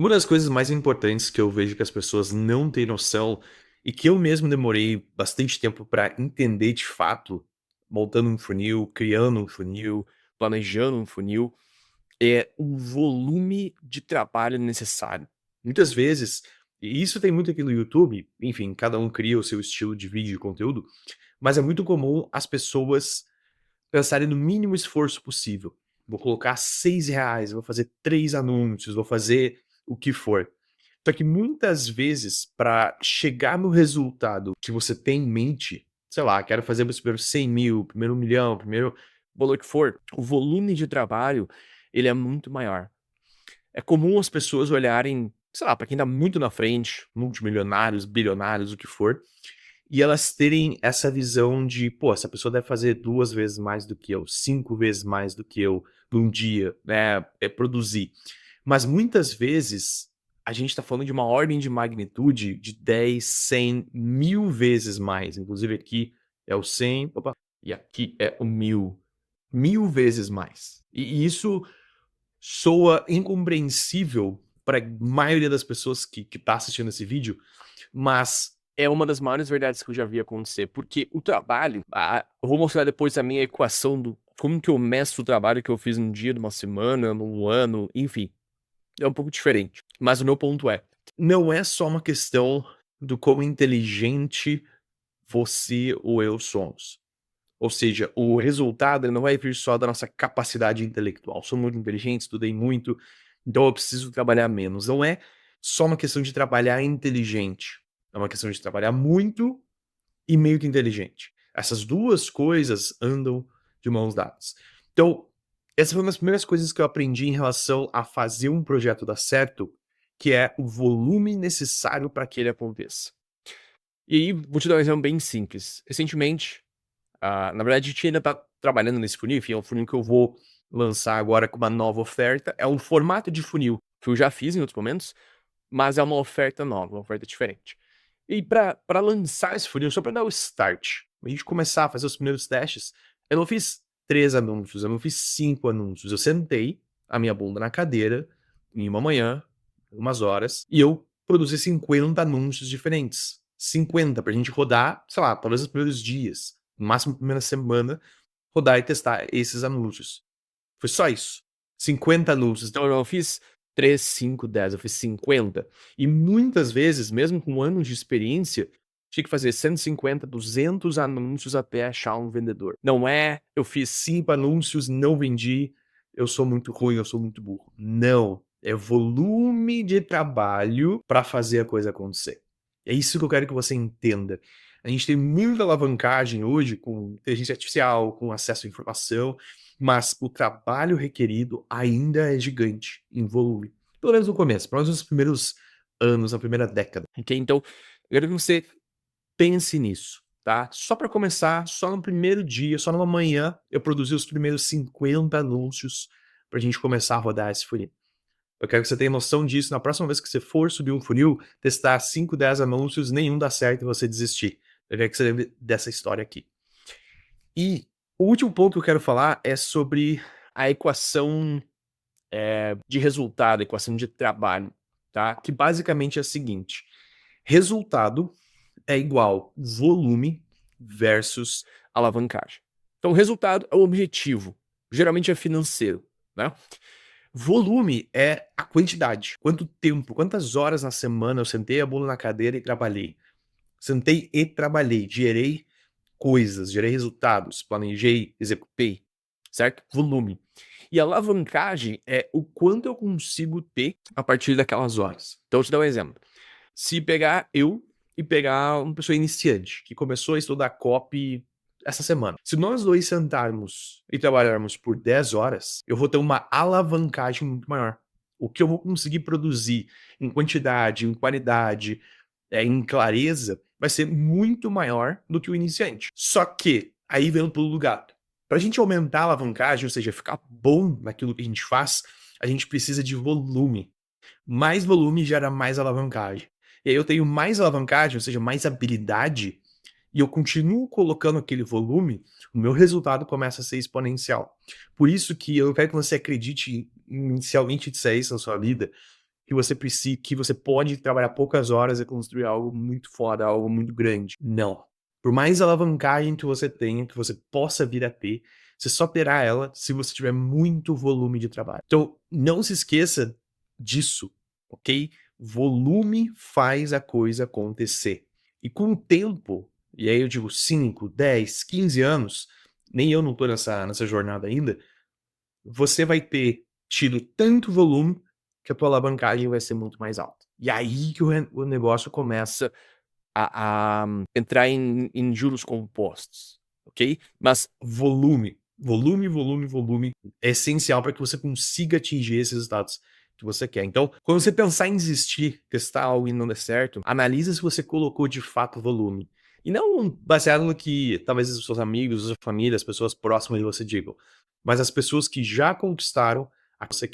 Uma das coisas mais importantes que eu vejo que as pessoas não têm noção e que eu mesmo demorei bastante tempo para entender de fato, montando um funil, criando um funil, planejando um funil, é o volume de trabalho necessário. Muitas vezes, e isso tem muito aqui no YouTube, enfim, cada um cria o seu estilo de vídeo e conteúdo, mas é muito comum as pessoas pensarem no mínimo esforço possível. Vou colocar R$ 6, vou fazer 3 anúncios, vou fazer o que for. Só que muitas vezes, para chegar no resultado que você tem em mente, sei lá, quero fazer meus primeiros 100.000, primeiro 1.000.000, primeiro valor que for, o volume de trabalho, ele é muito maior. É comum as pessoas olharem, sei lá, para quem tá muito na frente, multimilionários, bilionários, o que for, e elas terem essa visão de, pô, essa pessoa deve fazer 2 vezes mais do que eu, 5 vezes mais do que eu num dia, né, produzir. Mas muitas vezes a gente tá falando de uma ordem de magnitude de 10, 100, 1000 vezes mais. Inclusive aqui é o 100, opa, e aqui é o 1000. 1000 vezes mais. E isso soa incompreensível para a maioria das pessoas que tá assistindo esse vídeo, mas é uma das maiores verdades que eu já vi acontecer, porque o trabalho, eu vou mostrar depois a minha equação do como que eu meço o trabalho que eu fiz num dia, numa semana, num ano, enfim, é um pouco diferente. Mas o meu ponto é, não é só uma questão do quão inteligente você ou eu somos. Ou seja, o resultado ele não vai vir só da nossa capacidade intelectual. Sou muito inteligente, estudei muito, então eu preciso trabalhar menos. Não é só uma questão de trabalhar inteligente. É uma questão de trabalhar muito e meio que inteligente. Essas duas coisas andam de mãos dadas. Então, essa foi uma das primeiras coisas que eu aprendi em relação a fazer um projeto dar certo, que é o volume necessário para que ele aconteça. E aí, vou te dar um exemplo bem simples. Recentemente, na verdade, a gente ainda tá trabalhando nesse funil, enfim, é um funil que eu vou lançar agora com uma nova oferta. É um formato de funil que eu já fiz em outros momentos, mas é uma oferta nova, uma oferta diferente. E pra lançar esse funil, só pra dar o start, a gente começar a fazer os primeiros testes, eu não fiz 3 anúncios, eu não fiz 5 anúncios. Eu sentei a minha bunda na cadeira em uma manhã, umas horas, e eu produzi 50 anúncios diferentes. 50 pra gente rodar, sei lá, talvez os primeiros dias, no máximo primeira semana, rodar e testar esses anúncios. Foi só isso. 50 anúncios. Então eu não fiz 3, 5, 10, eu fiz 50. E muitas vezes, mesmo com anos de experiência, tinha que fazer 150, 200 anúncios até achar um vendedor. Não é, eu fiz 5 anúncios, não vendi, eu sou muito ruim, eu sou muito burro. Não. É volume de trabalho para fazer a coisa acontecer. É isso que eu quero que você entenda. A gente tem muita alavancagem hoje com inteligência artificial, com acesso à informação, mas o trabalho requerido ainda é gigante em volume. Pelo menos no começo, pelo menos nos primeiros anos, na primeira década. Ok? Então, eu quero que você pense nisso, tá? Só para começar, só no primeiro dia, só numa manhã, eu produzi os primeiros 50 anúncios para a gente começar a rodar esse funil. Eu quero que você tenha noção disso. Na próxima vez que você for subir um funil, testar 5, 10 anúncios, nenhum dá certo e você desistir. Eu quero que você lembre dessa história aqui. E o último ponto que eu quero falar é sobre a equação de resultado, a equação de trabalho, tá? Que basicamente é a seguinte: resultado é igual volume versus alavancagem. Então, o resultado é o objetivo, geralmente é financeiro, né? Volume é a quantidade, quanto tempo, quantas horas na semana eu sentei a bunda na cadeira e trabalhei. Sentei e trabalhei, gerei coisas, gerei resultados, planejei, executei, certo? Volume. E a alavancagem é o quanto eu consigo ter a partir daquelas horas. Então, eu te dar um exemplo. Se pegar eu e pegar uma pessoa iniciante, que começou a estudar copy essa semana. Se nós dois sentarmos e trabalharmos por 10 horas, eu vou ter uma alavancagem muito maior. O que eu vou conseguir produzir em quantidade, em qualidade, em clareza, vai ser muito maior do que o iniciante. Só que, aí vem o pulo do gato. Para a gente aumentar a alavancagem, ou seja, ficar bom naquilo que a gente faz, a gente precisa de volume. Mais volume gera mais alavancagem. E aí eu tenho mais alavancagem, ou seja, mais habilidade, e eu continuo colocando aquele volume, o meu resultado começa a ser exponencial. Por isso que eu quero que você acredite inicialmente disso na sua vida, que você pode trabalhar poucas horas e construir algo muito foda, algo muito grande. Não. Por mais alavancagem que você tenha, que você possa vir a ter, você só terá ela se você tiver muito volume de trabalho. Então, não se esqueça disso, ok? Volume faz a coisa acontecer. E com o tempo, e aí eu digo 5, 10, 15 anos, nem eu não tô nessa jornada ainda, você vai ter tido tanto volume que a tua alavancagem vai ser muito mais alta. E aí que o negócio começa A entrar em juros compostos, ok? Mas volume. Volume, volume, volume é essencial para que você consiga atingir esses resultados que você quer. Então, quando você pensar em desistir, testar algo e não der certo, analisa se você colocou de fato volume. E não baseado no que talvez os seus amigos, a sua família, as pessoas próximas de você digam, mas as pessoas que já conquistaram a que você quer.